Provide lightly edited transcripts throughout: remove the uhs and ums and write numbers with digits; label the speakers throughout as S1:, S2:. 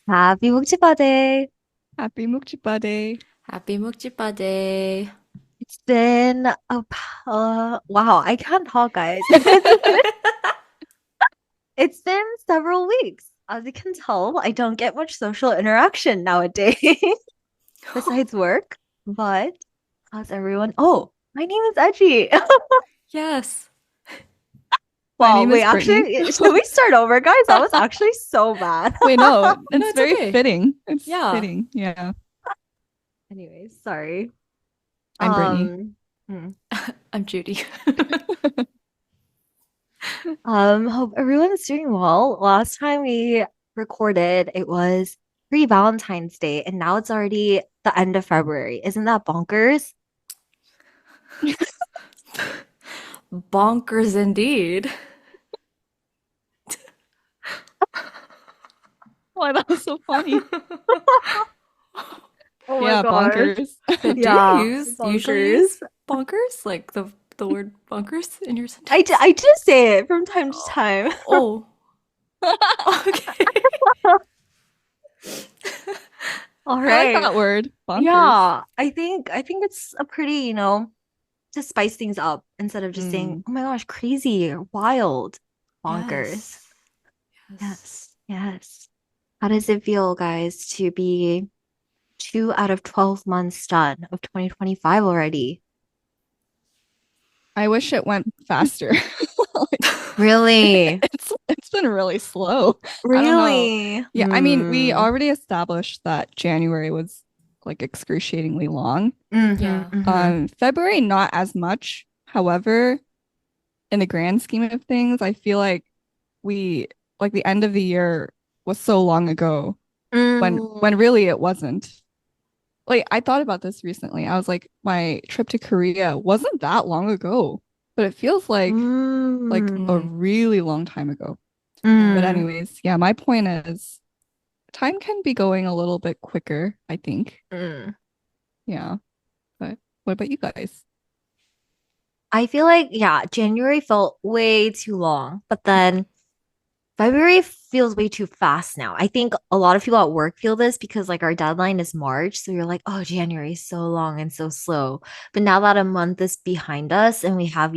S1: Happy Muk-jji-bba Day.
S2: Happy Muk-jji-bba Day.
S3: Happy Muk-jji-bba Day.
S1: It's been wow, I can't talk, guys. It's been several weeks. As you can tell, I don't get much social interaction nowadays besides work. But how's everyone? Oh, my name is Edgy.
S3: Yes.
S2: My
S1: Well,
S2: name
S1: wait,
S2: is Brittany.
S1: actually, should we start over, guys? That was actually so bad.
S2: Wait, no,
S3: No,
S2: it's
S3: it's
S2: very
S3: okay.
S2: fitting. It's
S3: Yeah.
S2: fitting. Yeah.
S1: Anyways, sorry.
S2: I'm Brittany.
S1: Um, hmm.
S3: I'm Judy.
S1: Hope everyone's doing well. Last time we recorded, it was pre-Valentine's Day, and now it's already the end of February. Isn't that bonkers?
S3: Bonkers indeed.
S2: Why that was so funny.
S1: Oh my
S2: Yeah,
S1: gosh.
S2: bonkers.
S3: So do you
S1: Yeah,
S3: usually
S1: bonkers.
S3: use bonkers? Like the word bonkers in your
S1: I
S3: sentence?
S1: I do say it from time to
S3: Oh.
S1: time.
S3: Oh. Okay.
S1: All
S2: I like
S1: right.
S2: that word, bonkers.
S1: Yeah, I think it's a pretty, to spice things up instead of just saying,
S3: Mm.
S1: "Oh my gosh, crazy or wild, bonkers."
S3: Yes. Yes.
S1: Yes, yes. How does it feel, guys, to be 2 out of 12 months done of 2025 already?
S2: I wish it went faster. Like,
S1: Really?
S2: it's been really slow. I don't know.
S1: Really?
S2: Yeah, I mean, we
S1: Hmm.
S2: already established that January was like excruciatingly long.
S1: Mm-hmm,
S3: Yeah.
S1: mm-hmm.
S2: February, not as much. However, in the grand scheme of things, I feel like we like the end of the year was so long ago when
S1: Mm,
S2: really it wasn't. Like I thought about this recently. I was like, my trip to Korea wasn't that long ago, but it feels like a
S1: mm,
S3: Mm.
S2: really long time ago. But
S3: Yeah.
S1: mm.
S2: anyways, yeah, my point is time can be going a little bit quicker, I think.
S1: Mm.
S2: Yeah. But what about you guys?
S1: I feel like, yeah, January felt way too long, but then February feels way too fast now. I think a lot of people at work feel this because like our deadline is March. So you're like, oh, January is so long and so slow. But now that a month is behind us and we have,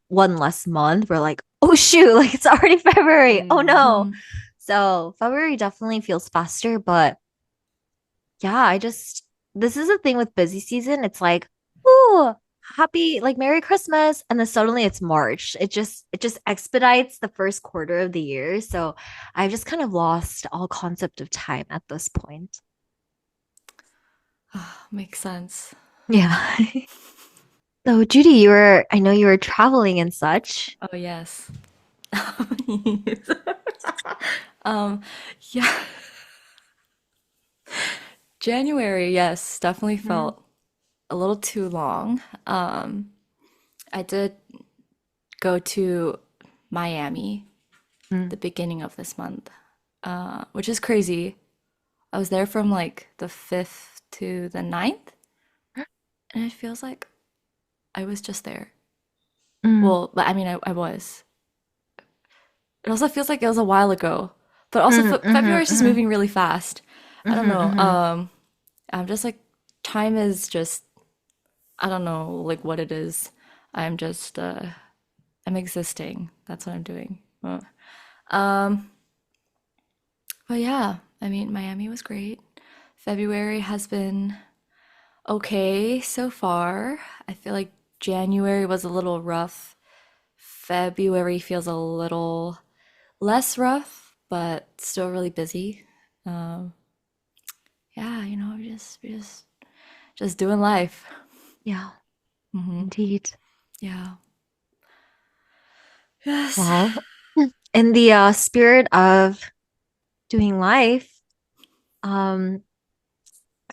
S1: one less month, we're like, oh shoot, like it's already February. Oh no.
S3: Mm.
S1: So February definitely feels faster, but yeah, this is the thing with busy season. It's like, ooh, happy, like Merry Christmas. And then suddenly it's March. It just expedites the first quarter of the year. So I've just kind of lost all concept of time at this point.
S3: Makes sense.
S1: Yeah. So Judy, I know you were traveling and such.
S3: Oh yes. Um, yeah. January, yes, definitely
S1: Mhm.
S3: felt a little too long. I did go to Miami
S1: Mm.
S3: the beginning of this month, which is crazy. I was there from like the 5th to the 9th, and it feels like I was just there.
S1: Mm.
S3: Well, but I mean, I was. It also feels like it was a while ago, but also
S1: Mm.
S3: February
S1: Mhm.
S3: is just
S1: Mhm.
S3: moving really fast. I don't
S1: Mhm.
S3: know.
S1: Mhm.
S3: I'm just like, time is just, I don't know, like what it is. I'm just, I'm existing. That's what I'm doing. Um, but yeah, I mean, Miami was great. February has been okay so far. I feel like January was a little rough. February feels a little less rough, but still really busy. Um, yeah, we're just doing life.
S1: Yeah,
S3: Hmm.
S1: indeed.
S3: Yeah. Yes.
S1: Well, in the spirit of doing life, um,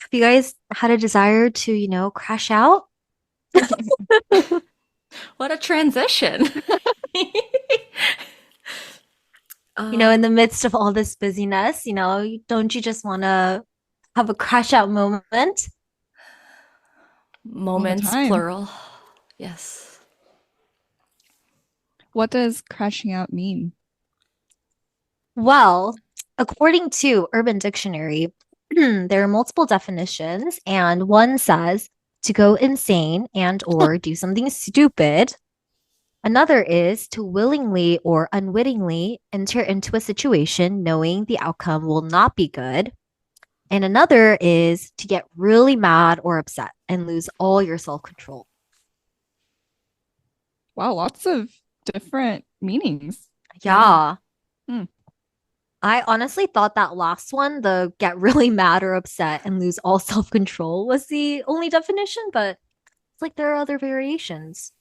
S1: have you guys had a desire to, crash out?
S3: What a transition.
S1: In
S3: um,
S1: the midst of all this busyness, don't you just want to have a crash out moment?
S2: All the
S3: moments
S2: time.
S3: plural. Yes.
S2: What does crashing out mean?
S1: Well, According to Urban Dictionary, there are multiple definitions, and one says to go insane and or do something stupid. Another is to willingly or unwittingly enter into a situation knowing the outcome will not be good. And another is to get really mad or upset and lose all your self-control.
S2: Wow, lots of different meanings.
S3: Yeah.
S1: Yeah.
S2: Hmm.
S1: I honestly thought that last one, the get really mad or upset and lose all self-control, was the only definition, but it's like there are other variations.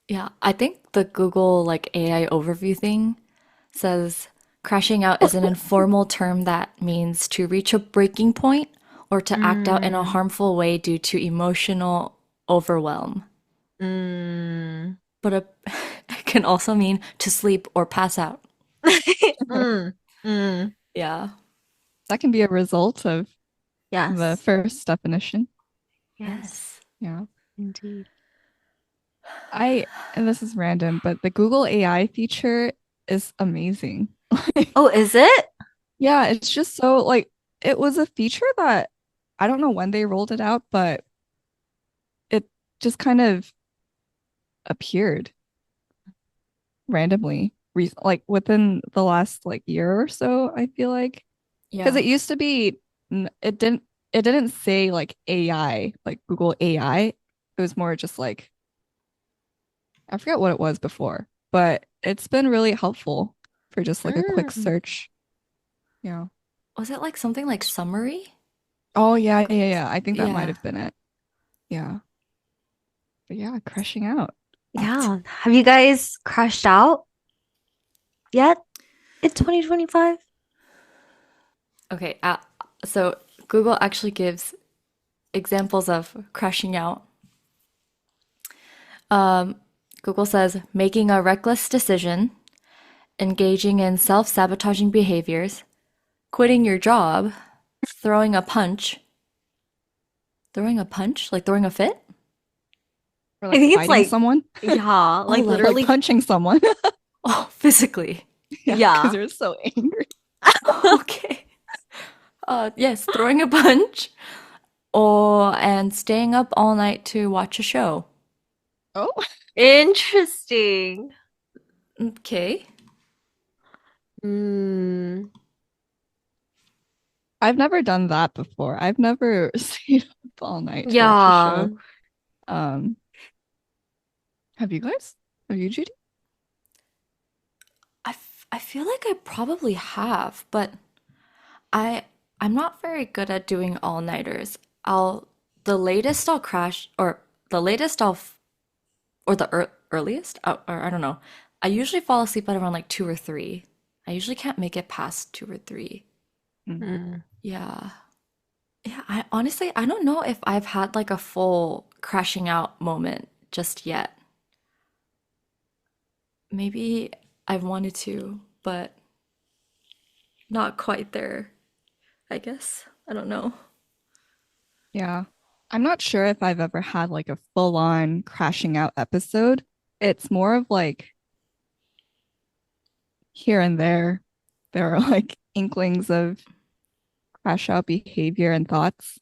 S3: Yeah, I think the Google like AI overview thing says crashing out is an informal term that means to reach a breaking point or to act out in a
S1: Mm,
S3: harmful way due to emotional overwhelm.
S1: mm.
S3: But it can also mean to sleep or pass out.
S1: Mm, mm.
S3: Yeah.
S2: That can be a result of the
S1: Yes.
S2: first definition.
S1: Yes,
S3: Yes.
S2: Yeah.
S1: indeed.
S2: And this is random, but the Google AI feature is amazing.
S1: Oh, is it?
S2: Yeah, it's just so like it was a feature that I don't know when they rolled it out, but it just kind of appeared randomly, like within the last like year or so, I feel like. Because
S3: Yeah.
S2: it used to be it didn't say like AI, like Google AI. It was more just like I forget what it was before, but it's been really helpful for just like a quick
S1: Mm.
S2: search. Yeah.
S3: Was it like something like summary?
S2: Oh yeah. I think that might
S3: Yeah.
S2: have been it. Yeah. But yeah, crashing out.
S1: Yeah. Have you guys crashed out yet in 2025?
S3: Okay. So Google actually gives examples of crashing out. Um, Google says making a reckless decision, engaging in self-sabotaging behaviors, quitting your job, throwing a punch. Throwing a punch? Like throwing a fit?
S2: Or
S1: I
S2: like
S1: think it's
S2: fighting
S1: like,
S2: someone,
S1: yeah,
S3: Oh,
S1: like
S2: like
S1: literally,
S2: punching someone.
S3: oh, physically.
S2: Yeah, because
S1: yeah.
S2: they're so angry.
S3: Okay. Yes, throwing a punch or and staying up all night to watch a show.
S2: Oh,
S1: Interesting.
S3: Okay.
S1: Mm,
S2: I've never done that before. I've never stayed up all night to watch a
S1: yeah.
S2: show. Um, have you guys? Have you, Judy?
S3: I feel like I probably have, but I I'm not very good at doing all-nighters. I'll the latest I'll crash or the latest or the earliest or I don't know. I usually fall asleep at around like 2 or 3. I usually can't make it past 2 or 3.
S2: Mm.
S1: Mm.
S3: Yeah. Yeah, I honestly I don't know if I've had like a full crashing out moment just yet. Maybe I've wanted to, but not quite there, I guess. I don't know.
S2: Yeah. I'm not sure if I've ever had like a full-on crashing out episode. It's more of like here and there, there are like inklings of crash out behavior and thoughts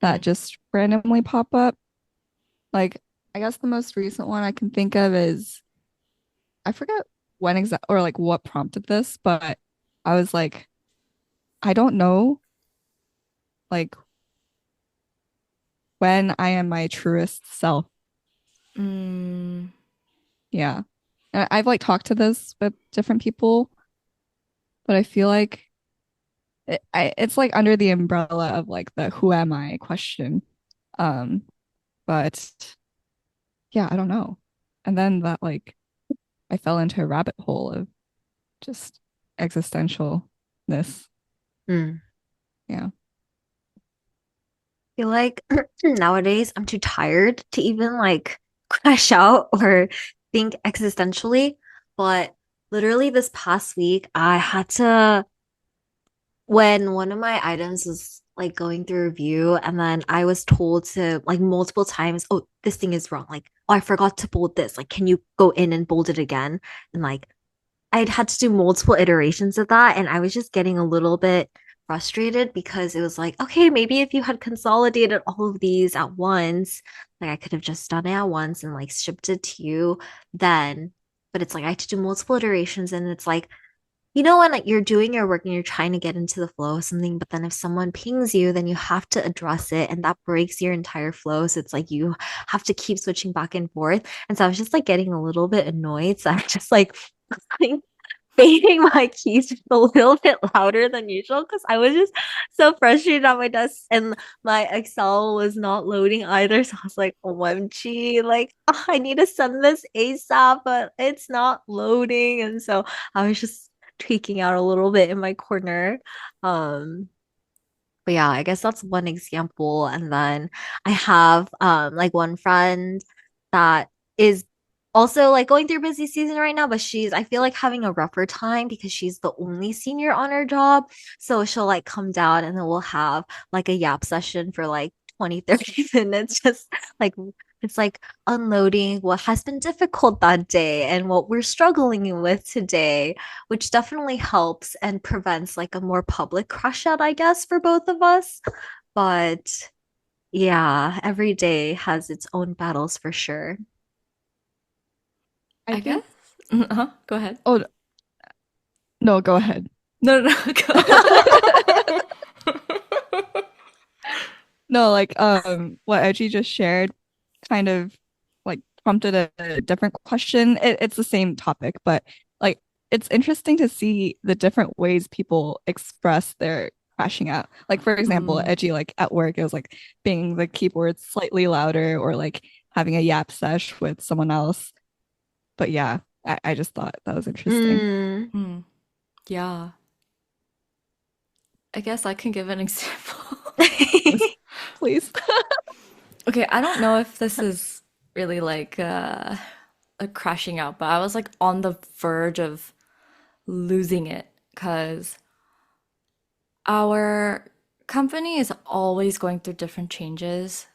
S2: that
S3: Mm.
S2: just randomly pop up. Like, I guess the most recent one I can think of is I forget when exact or like what prompted this, but I was like, I don't know like when I am my truest self.
S3: Mm,
S2: Yeah. And I've like talked to this with different people, but I feel like it's like under the umbrella of like the who am I question. Um, but yeah, I don't know. And then that like I fell into a rabbit hole of just existentialness.
S1: Mm.
S2: Yeah.
S1: Feel like nowadays I'm too tired to even like crash out or think existentially. But literally this past week, I had to, when one of my items was like going through review, and then I was told to like multiple times, oh, this thing is wrong. Like, oh, I forgot to bold this. Like, can you go in and bold it again? And like I'd had to do multiple iterations of that, and I was just getting a little bit frustrated because it was like, okay, maybe if you had consolidated all of these at once, like I could have just done it at once and like shipped it to you then. But it's like I had to do multiple iterations, and it's like, when like, you're doing your work and you're trying to get into the flow of something, but then if someone pings you, then you have to address it, and that breaks your entire flow. So it's like you have to keep switching back and forth. And so I was just like getting a little bit annoyed. So I just like banging my keys just a little bit louder than usual because I was just so frustrated at my desk and my Excel was not loading either. So I was like, OMG, like I need to send this ASAP, but it's not loading. And so I was just tweaking out a little bit in my corner. Um, but yeah, I guess that's one example. And then I have like one friend that is also like going through busy season right now, but she's I feel like having a rougher time because she's the only senior on her job. So she'll like come down and then we'll have like a yap session for like 20, 30 minutes, just like it's like unloading what has been difficult that day and what we're struggling with today, which definitely helps and prevents like a more public crush out, I guess, for both of us. But yeah, every day has its own battles for sure.
S2: I
S3: I guess.
S2: think,
S3: Go ahead.
S2: oh, no, go ahead.
S3: No, no, no, go.
S2: No, like what Edgy just shared kind of like prompted a different question. It's the same topic, but like it's interesting to see the different ways people express their crashing out. Like for example,
S3: Mm,
S2: Edgy like at work, it was like being the keyboard slightly louder or like having a yap sesh with someone else. But yeah, I just thought that was interesting.
S1: Mm.
S3: mm, yeah. I guess I can give an example.
S2: Yes, please.
S3: Okay, I don't know if this is really like a crashing out, but I was like on the verge of losing it because our company is always going through different changes.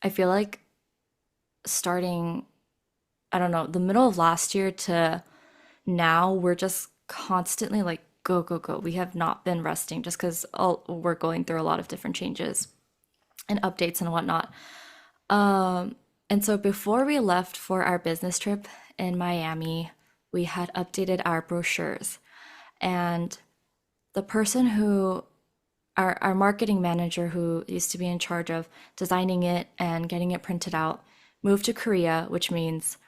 S3: I feel like starting, I don't know, the middle of last year to now, we're just constantly like go, go, go. We have not been resting just because we're going through a lot of different changes and updates and whatnot. And so before we left for our business trip in Miami, we had updated our brochures. And the person who, our marketing manager who used to be in charge of designing it and getting it printed out, moved to Korea, which means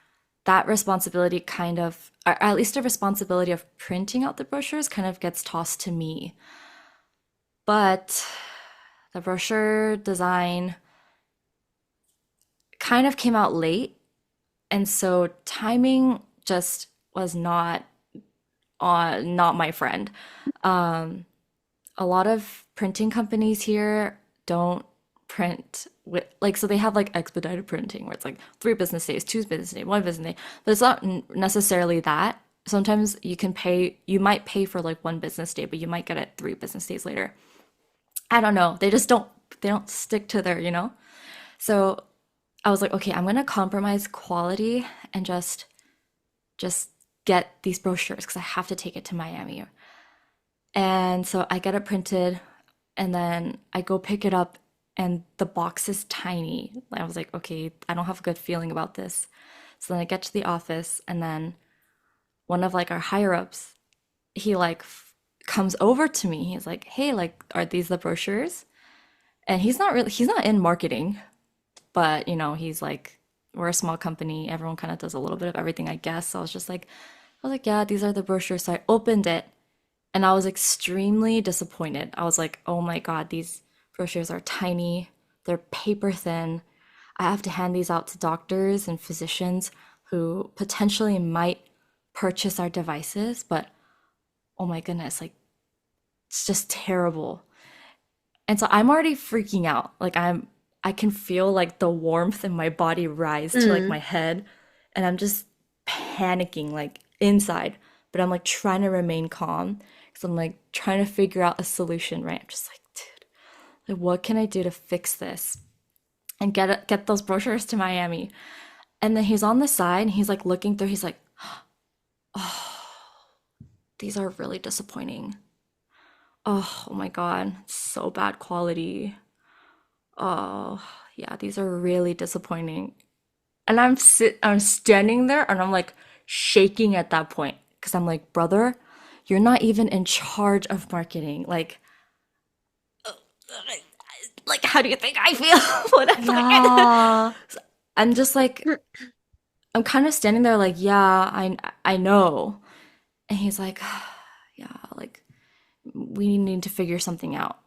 S3: that responsibility kind of, or at least the responsibility of printing out the brochures kind of gets tossed to me. But the brochure design kind of came out late. And so timing just was not my friend. Um, a lot of printing companies here don't print with like so they have like expedited printing where it's like 3 business days, 2 business days, 1 business day, but it's not necessarily that. Sometimes you might pay for like 1 business day, but you might get it 3 business days later. I don't know. They don't stick to their. So I was like, okay, I'm gonna compromise quality and just get these brochures because I have to take it to Miami. And so I get it printed and then I go pick it up and the box is tiny. I was like, okay, I don't have a good feeling about this. So then I get to the office and then one of like our higher ups, he like comes over to me. He's like, "Hey, like are these the brochures?" And he's not in marketing, but he's like we're a small company. Everyone kind of does a little bit of everything, I guess. So I was like, "Yeah, these are the brochures." So I opened it and I was extremely disappointed. I was like, oh my God, these brochures are tiny, they're paper thin. I have to hand these out to doctors and physicians who potentially might purchase our devices, but oh my goodness, like it's just terrible. And so I'm already freaking out. I can feel like the warmth in my body rise to like my
S1: Mm.
S3: head, and I'm just panicking like inside, but I'm like trying to remain calm because I'm like trying to figure out a solution, right? I'm just like, dude, like what can I do to fix this and get those brochures to Miami? And then he's on the side and he's like looking through, he's like, these are really disappointing. Oh my God, so bad quality. Oh, yeah, these are really disappointing. And I'm standing there and I'm like shaking at that point because I'm like, brother, you're not even in charge of marketing. Like how do you think I feel when I look at it?
S1: Yeah.
S3: I'm just like I'm kind of standing there like, yeah, I know. And he's like, yeah, like we need to figure something out.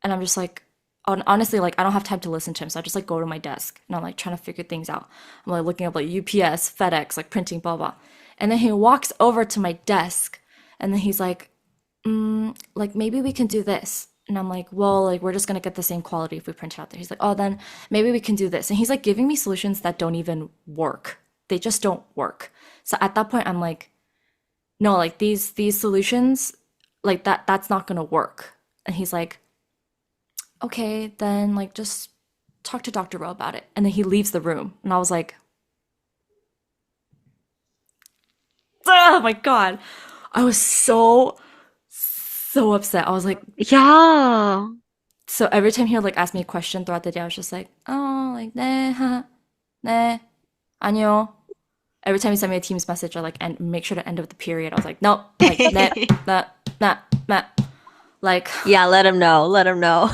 S3: And I'm just like, honestly, like I don't have time to listen to him. So I just like go to my desk and I'm like trying to figure things out. I'm like looking up like UPS, FedEx, like printing, blah, blah. And then he walks over to my desk and then he's like, like maybe we can do this. And I'm like, well, like we're just gonna get the same quality if we print it out there. He's like, oh, then maybe we can do this. And he's like giving me solutions that don't even work. They just don't work. So at that point, I'm like, no, like these solutions, like that's not gonna work. And he's like, okay, then like just talk to Dr. Ro about it. And then he leaves the room. And I was like, oh my God. I was so upset. I was like,
S1: Yeah.
S3: so every time he would like ask me a question throughout the day, I was just like, oh, like, 네, 하하, 네, 아니요. Every time he sent me a Teams message, I like and make sure to end with the period. I was like, nope, like, 네, 나, 나, 나. Like,
S1: Yeah, let him know. Let him know.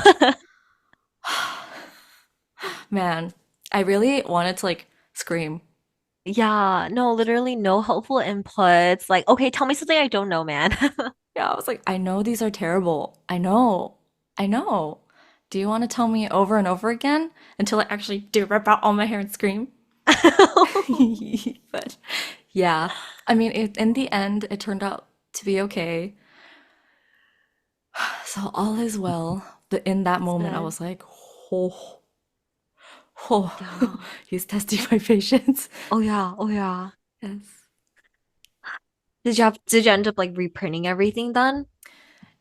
S3: man, I really wanted to like scream.
S1: Yeah, no, literally no helpful inputs. Like, okay, tell me something I don't know, man.
S3: Yeah, I was like, I know these are terrible. I know. I know. Do you want to tell me over and over again until I actually do rip out all my hair and scream? But yeah, I mean, in the end, it turned out to be okay. So all is well. But in that
S1: That's
S3: moment, I
S1: good.
S3: was like, oh, oh,
S1: Yeah.
S3: he's testing my patience.
S1: Oh yeah. Oh yeah.
S3: Yes.
S1: Did you end up like reprinting everything then?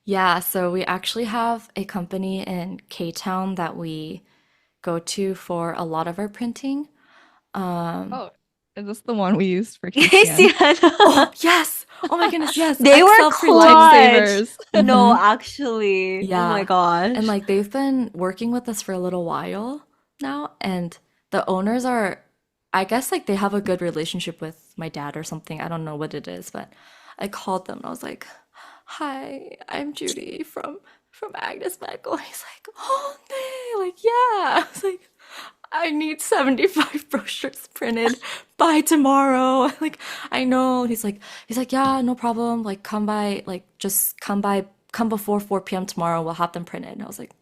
S3: Yeah, so we actually have a company in K-Town that we go to for a lot of our printing. Um,
S2: Oh, is this the one we used for
S1: Yes,
S2: KCN?
S1: yeah.
S3: oh, yes. Oh my goodness, yes.
S1: They were
S3: Excel printing.
S1: clutch.
S2: Lifesavers.
S1: No,
S3: Hmm.
S1: actually. Oh my
S3: Yeah. And
S1: gosh.
S3: like they've been working with us for a little while now, and the owners are, I guess like they have a good relationship with my dad or something. I don't know what it is, but I called them and I was like, "Hi, I'm Judy from Agnes Medical." He's like, "Oh, no, like yeah." I was like, "I need 75 brochures printed by tomorrow." Like, I know. He's like, "Yeah, no problem. Like, come by, like, just come before 4 p.m. tomorrow. We'll have them printed." And I was like,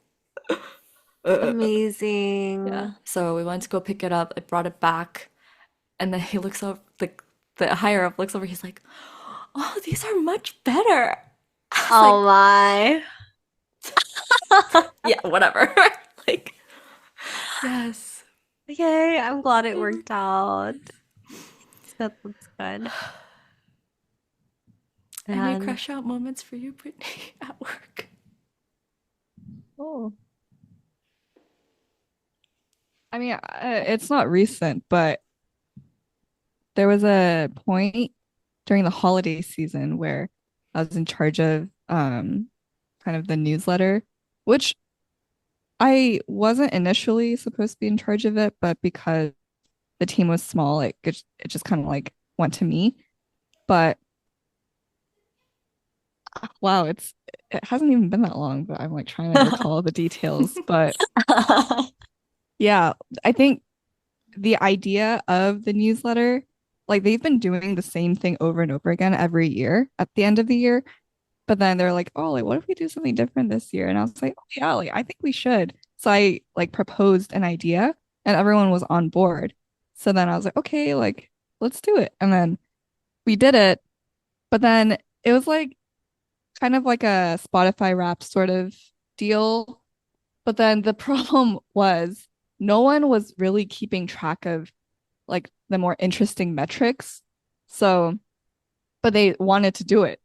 S3: yeah.
S1: Amazing.
S3: So we went to go pick it up. I brought it back, and then he looks up, the higher up looks over. He's like, "Oh, these are much better." I was like,
S1: Oh my.
S3: "Yeah, whatever." Like, yes.
S1: Okay, I'm glad it worked out. It's good. That's good.
S3: Any
S1: And
S3: crush out moments for you, Brittany, at work?
S2: Oh, I mean, it's not recent, but there was a point during the holiday season where I was in charge of kind of the newsletter, which I wasn't initially supposed to be in charge of it, but because the team was small, it just kind of like went to me. But wow, it hasn't even been that long, but I'm like trying to recall the details. But yeah, I think the idea of the newsletter, like they've been doing the same thing over and over again every year at the end of the year. But then they're like, oh, like what if we do something different this year? And I was like, oh, yeah, like I think we should. So I like proposed an idea and everyone was on board. So then I was like, okay, like let's do it. And then we did it. But then it was like kind of like a Spotify rap sort of deal. But then the problem was no one was really keeping track of like the more interesting metrics. So, but they wanted to do it.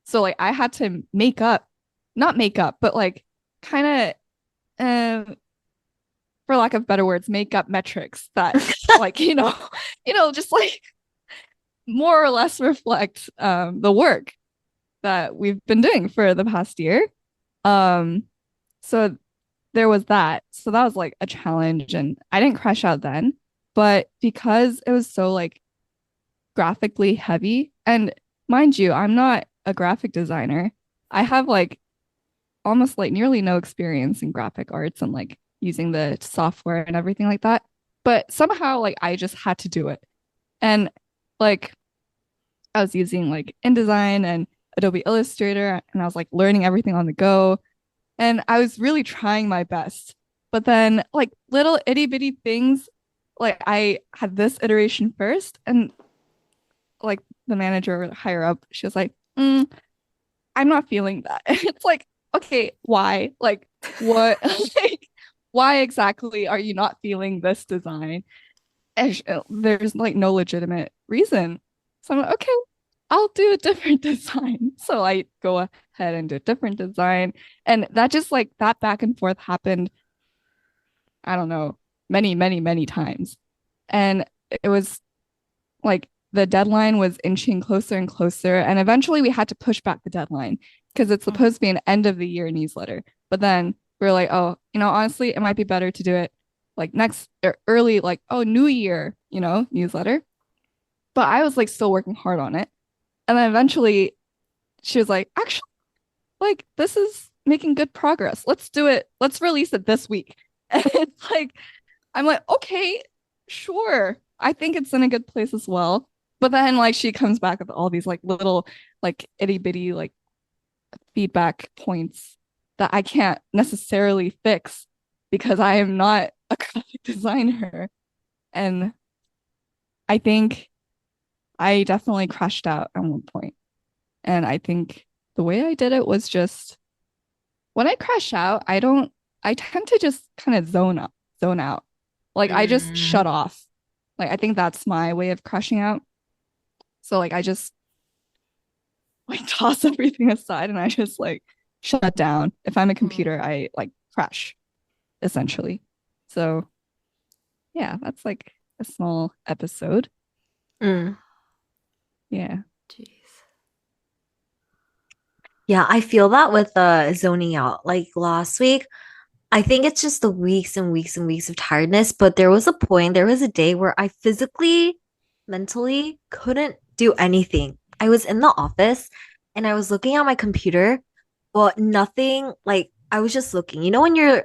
S2: So like I had to not make up, but like kind of, for lack of better words, make up metrics that like, just like more or less reflect the work. that we've been doing for the past year. Um, so there was that. So that was like a challenge, and I didn't crash out then. But because it was so like graphically heavy, and mind you, I'm not a graphic designer. I have like almost like nearly no experience in graphic arts and like using the software and everything like that. But somehow like I just had to do it. And like I was using like InDesign and Adobe Illustrator and I was like learning everything on the go. And I was really trying my best. But then like little itty bitty things, like I had this iteration first and like the manager higher up, she was like, I'm not feeling that. It's like, okay, why? Like, what? Like, why exactly are you not feeling this design? And there's like no legitimate reason. So I'm like, okay, I'll do a different design. So I go ahead and do a different design. And that just like that back and forth happened, I don't know, many, many, many times. And it was like the deadline was inching closer and closer. And eventually we had to push back the deadline because it's
S3: Mm.
S2: supposed to be an end of the year newsletter. But then we are like, oh, honestly, it might be better to do it like next or early, like, oh, new year, newsletter. But I was like still working hard on it. And then eventually she was like, actually, like, this is making good progress. Let's do it. Let's release it this week. And it's like, I'm like, okay, sure. I think it's in a good place as well. But then like she comes back with all these like little like itty bitty like feedback points that I can't necessarily fix because I am not a graphic designer. And I think I definitely crashed out at one point. And I think the way I did it was just when I crash out, I tend to just kind of zone out. Like I just
S1: Mm.
S2: shut off. Like I think that's my way of crashing out. So like I just like toss everything aside and I just like shut down. If I'm a
S3: Mm.
S2: computer, I like crash essentially. So yeah, that's like a small episode.
S1: Mm.
S2: Yeah.
S3: Jeez.
S1: Yeah, I feel that with the zoning out. Like last week, I think it's just the weeks and weeks and weeks of tiredness, but there was a point, there was a day where I physically, mentally couldn't do anything. I was in the office and I was looking at my computer, but nothing, like I was just looking. You know when you're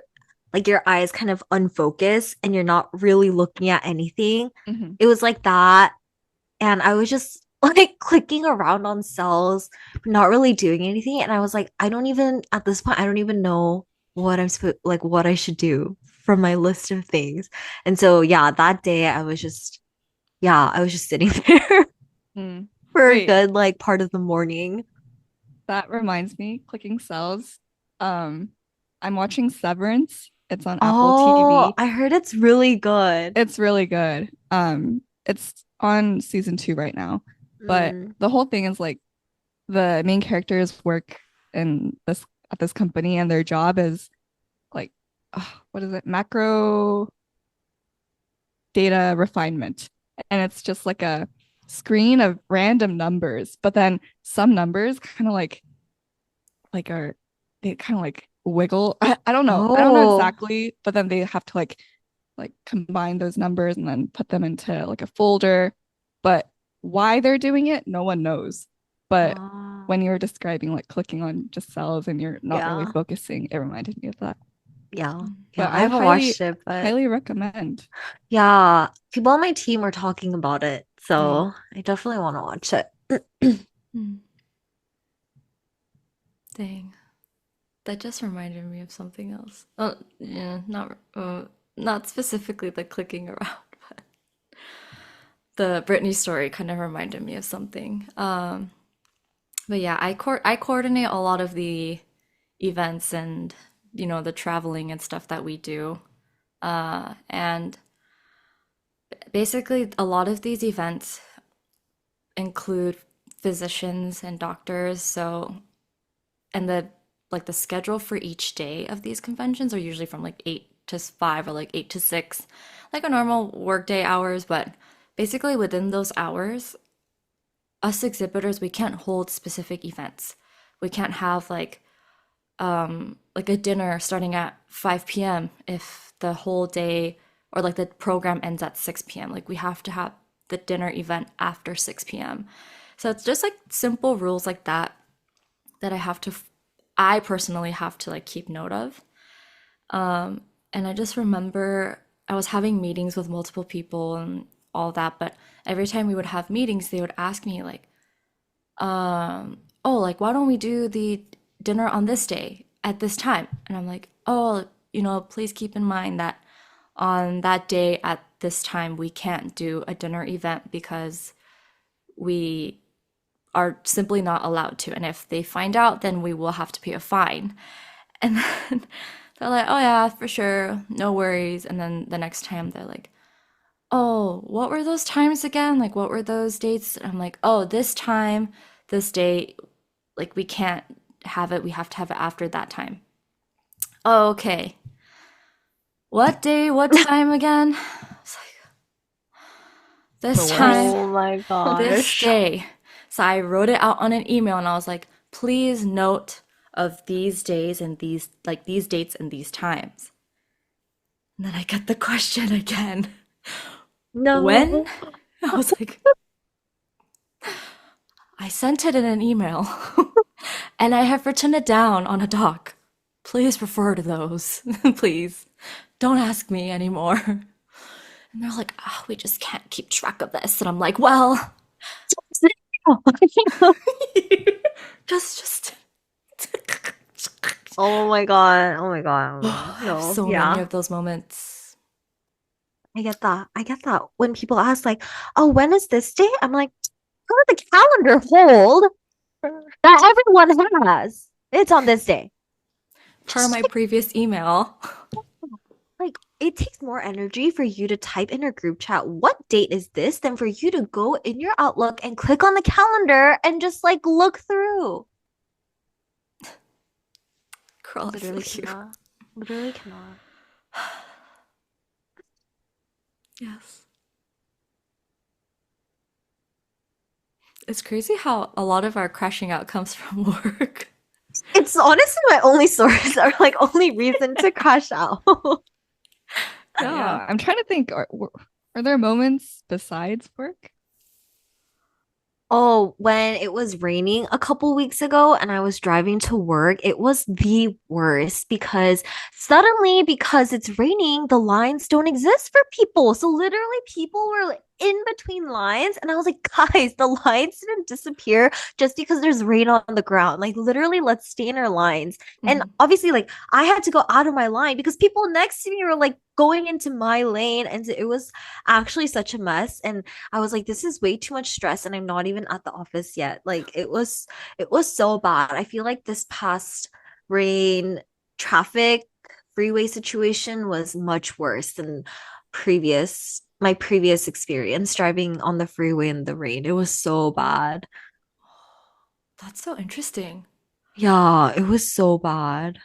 S1: like your eyes kind of unfocused and you're not really looking at anything?
S2: Mm-hmm.
S1: It was like that, and I was just like clicking around on cells, not really doing anything. And I was like, I don't even at this point, I don't even know what I'm supposed like what I should do from my list of things. And so yeah, that day I was just sitting there
S2: Mm.
S1: for a
S2: Wait,
S1: good like part of the morning.
S2: that reminds me, clicking cells. Um, I'm watching Severance. It's on Apple
S1: Oh,
S2: TV.
S1: I heard it's really good.
S2: It's really good. It's on season 2 right now. But
S1: Mm.
S2: the whole thing is like the main characters work in this at this company and their job is like what is it? Macro data refinement. And it's just like a screen of random numbers, but then some numbers kind of like are they kind of like wiggle. I don't know. I don't know
S1: Oh.
S2: exactly, but then they have to like combine those numbers and then put them into like a folder. But why they're doing it, no one knows. But
S1: Oh.
S2: when you were describing like clicking on just cells and you're not really
S1: Yeah.
S2: focusing, it reminded me of that.
S1: Yeah.
S3: Mm.
S1: Yeah,
S2: But
S1: I
S2: I would
S1: haven't
S2: highly,
S1: watched it, but
S2: highly recommend.
S1: yeah, people on my team were talking about it,
S2: Mm.
S1: so I definitely want to watch it.
S3: Mm. Dang. That just reminded me of something else. Oh, yeah, not specifically the clicking around, but the Britney story kind of reminded me of something. But yeah, I coordinate a lot of the events and the traveling and stuff that we do. And basically, a lot of these events include physicians and doctors. So, and the schedule for each day of these conventions are usually from like 8 to 5 or like 8 to 6, like a normal workday hours. But basically, within those hours, us exhibitors, we can't hold specific events. we can't have like a dinner starting at 5 p.m. if the whole day or like the program ends at 6 p.m. Like we have to have the dinner event after 6 p.m. So it's just like simple rules like that that I personally have to like keep note of. And I just remember I was having meetings with multiple people and all that, but every time we would have meetings, they would ask me like, oh, like why don't we do the dinner on this day at this time? And I'm like, oh, please keep in mind that on that day at this time we can't do a dinner event because we are simply not allowed to. And if they find out, then we will have to pay a fine. And then they're like, oh yeah, for sure, no worries. And then the next time they're like, oh, what were those times again? Like, what were those dates? And I'm like, oh, this time, this date, like, we can't have it. We have to have it after that time. Oh, okay. What day, what time again? It's like,
S2: The
S3: this
S2: worst.
S3: time,
S1: Oh my
S3: this
S1: gosh.
S3: day. So I wrote it out on an email and I was like, please note of these days and these dates and these times. And then I get the question again. When?
S1: No.
S3: I was like, I sent it in an email and I have written it down on a doc. Please refer to those. Please. Don't ask me anymore. And they're like, oh, we just can't keep track of this. And I'm like, well, just.
S1: Oh my God. Oh my God. Oh my God.
S3: I have
S1: No,
S3: so many
S1: yeah.
S3: of those moments.
S1: I get that. I get that. When people ask like, "Oh, when is this day?" I'm like, "Go to the calendar hold that everyone has. It's on this day."
S3: Per
S1: Just
S3: my previous email.
S1: like it takes more energy for you to type in a group chat, "What date is this?" than for you to go in your Outlook and click on the calendar and just like look through.
S3: Girl, I feel
S1: Literally
S3: you.
S1: cannot. Literally cannot.
S3: Yes. It's crazy how a lot of our crashing out comes from work.
S1: It's honestly my only source or like only reason to crash out.
S3: Yeah.
S2: Yeah, I'm trying to think. Are there moments besides work?
S1: Oh, when it was raining a couple weeks ago and I was driving to work, it was the worst because suddenly, because it's raining, the lines don't exist for people. So literally, people were like, in between lines, and I was like, guys, the lines didn't disappear just because there's rain on the ground. Like, literally, let's stay in our lines. And
S3: Mhm.
S1: obviously, like, I had to go out of my line because people next to me were like going into my lane, and it was actually such a mess. And I was like, this is way too much stress, and I'm not even at the office yet. Like it was so bad. I feel like this past rain traffic freeway situation was much worse than my previous experience driving on the freeway in the rain. It was so bad.
S3: That's so interesting.
S1: Yeah, it was so bad.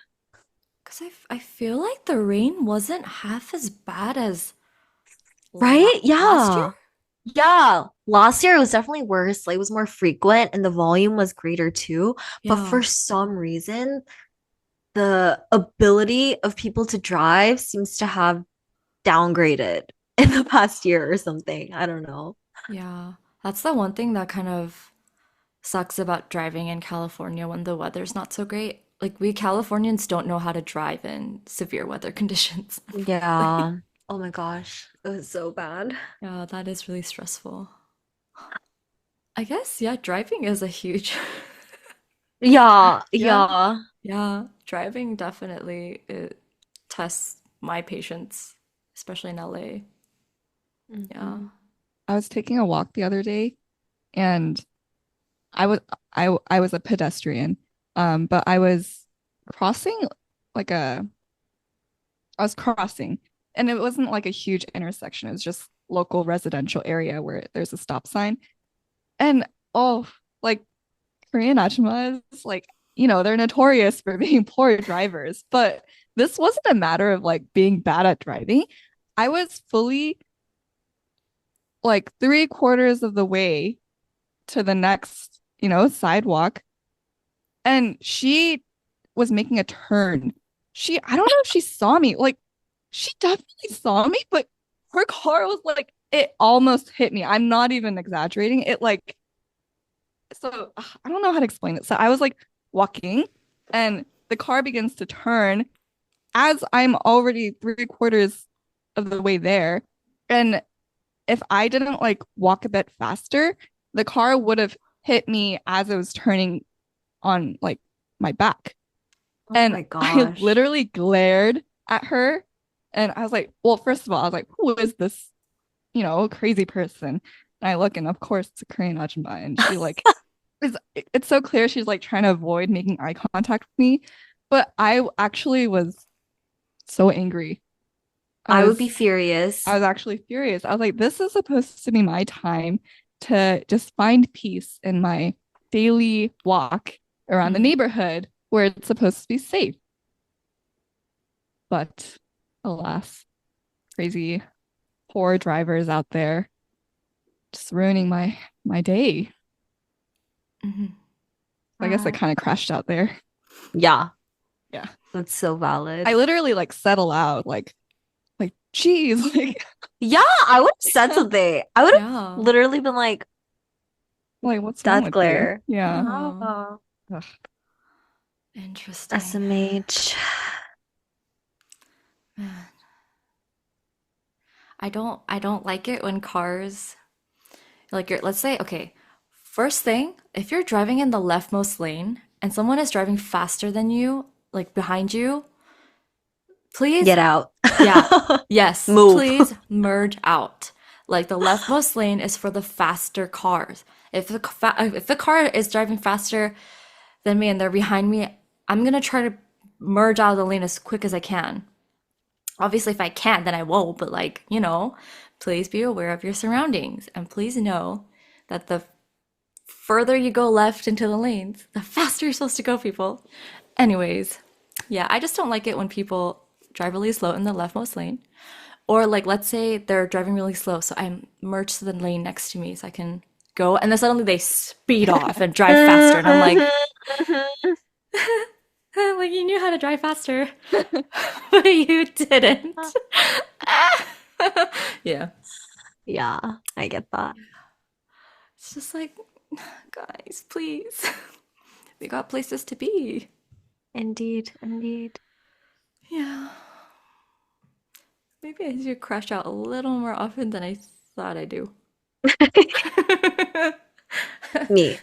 S3: Because I feel like the rain wasn't half as bad as
S1: Right?
S3: last year.
S1: Yeah. Yeah, last year it was definitely worse. Like it was more frequent and the volume was greater too. But
S3: Yeah.
S1: for some reason, the ability of people to drive seems to have downgraded in the past year or something. I don't know.
S3: Yeah. That's the one thing that kind of sucks about driving in California when the weather's not so great. Like we Californians don't know how to drive in severe weather conditions, unfortunately.
S1: Yeah. Oh my gosh. It was so bad.
S3: Yeah, that is really stressful. I guess, yeah, driving is a huge
S1: Yeah,
S3: yeah.
S1: yeah.
S3: Yeah, driving definitely it tests my patience, especially in LA. Yeah.
S1: Mhm.
S2: I was taking a walk the other day, and I was I was a pedestrian, but crossing like a I was crossing, and it wasn't like a huge intersection. It was just local residential area where there's a stop sign, and oh, like Korean ajumas, like they're notorious for being poor drivers, but this wasn't a matter of like being bad at driving. I was fully like 3/4 of the way to the next, sidewalk, and she was making a turn. I don't know if she saw me. Like, she definitely saw me, but her car was like, it almost hit me. I'm not even exaggerating. It like, so I don't know how to explain it. So I was like walking, and the car begins to turn as I'm already 3/4 of the way there. And if I didn't like walk a bit faster, the car would have hit me as it was turning on like my back.
S1: Oh
S2: And
S1: my
S2: I
S1: gosh.
S2: literally glared at her. And I was like, well, first of all, I was like, who is this, crazy person? And I look, and of course, it's a Korean Muk-jji-bba, and she like it's so clear she's like trying to avoid making eye contact with me. But I actually was so angry. I
S1: I would be
S2: was I
S1: furious.
S2: was actually furious. I was like, this is supposed to be my time to just find peace in my daily walk around the
S3: Mhm.
S2: neighborhood where it's supposed to be safe. But alas, crazy poor drivers out there just ruining my day.
S3: Mhm.
S2: I guess I
S1: Uh,
S2: kind of crashed out there.
S1: yeah,
S2: Yeah.
S1: that's so
S2: I
S1: valid.
S2: literally like said aloud, like, geez,
S1: Yeah, I would have said something. I would have
S3: Yeah.
S1: literally been like,
S2: like what's wrong
S1: death
S2: with you?
S1: glare.
S2: Yeah.
S3: Oh,
S1: Oh,
S2: Ugh.
S3: interesting.
S1: SMH.
S3: Man, I don't like it when cars like let's say, okay, first thing, if you're driving in the leftmost lane and someone is driving faster than you, like behind you, please,
S1: Get out.
S3: yeah, yes,
S1: Move.
S3: please merge out. Like the leftmost lane is for the faster cars. If the car is driving faster than me and they're behind me, I'm gonna try to merge out of the lane as quick as I can. Obviously, if I can't, then I won't, but like, please be aware of your surroundings and please know that the further you go left into the lanes, the faster you're supposed to go, people. Anyways, yeah, I just don't like it when people drive really slow in the leftmost lane. Or like let's say they're driving really slow, so I'm merged to the lane next to me so I can go, and then suddenly they speed off and drive faster, and I'm like, like you knew how to drive faster, but you didn't. Yeah.
S1: Yeah, I get that.
S3: It's just like, guys, please. We got places to be.
S1: Indeed, indeed.
S3: Yeah. Maybe I should crash out a little more often than I thought I do.
S1: Me.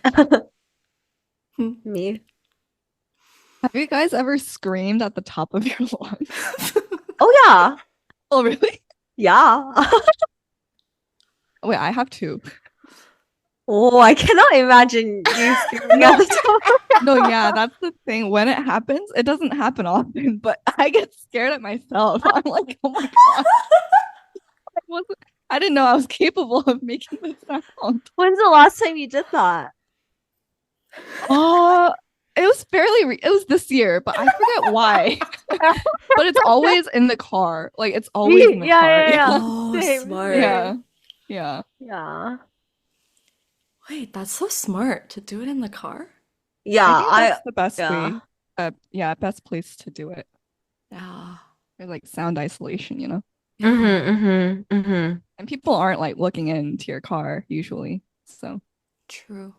S1: Me.
S2: Have you guys ever screamed at the top of your lungs?
S1: Oh yeah.
S2: Oh, really?
S1: Yeah.
S2: Wait, I have two.
S1: Oh, I cannot imagine you screaming at
S2: No,
S1: the top.
S2: no, yeah, that's the thing. When it happens, it doesn't happen often, but I get scared at myself. I'm like, oh my God, wasn't, I didn't know I was capable of making this sound.
S1: When's the last time you did that?
S2: Oh, it was this year, but I forget why. But it's always in the car. Like it's always in
S1: Me?
S2: the
S1: Yeah,
S2: car.
S1: yeah,
S2: Yeah.
S1: yeah.
S3: Oh,
S1: Same,
S3: smart.
S2: Yeah.
S1: same.
S2: Yeah.
S1: Yeah.
S3: Wait, that's so smart to do it in the car?
S1: Yeah,
S2: I think that's the best
S1: yeah.
S2: way. Yeah, best place to do it.
S3: Yeah,
S2: Or like sound isolation.
S3: yeah,
S1: Mm-hmm, mm-hmm, mm-hmm.
S2: And people aren't like looking into your car usually. So,
S3: true.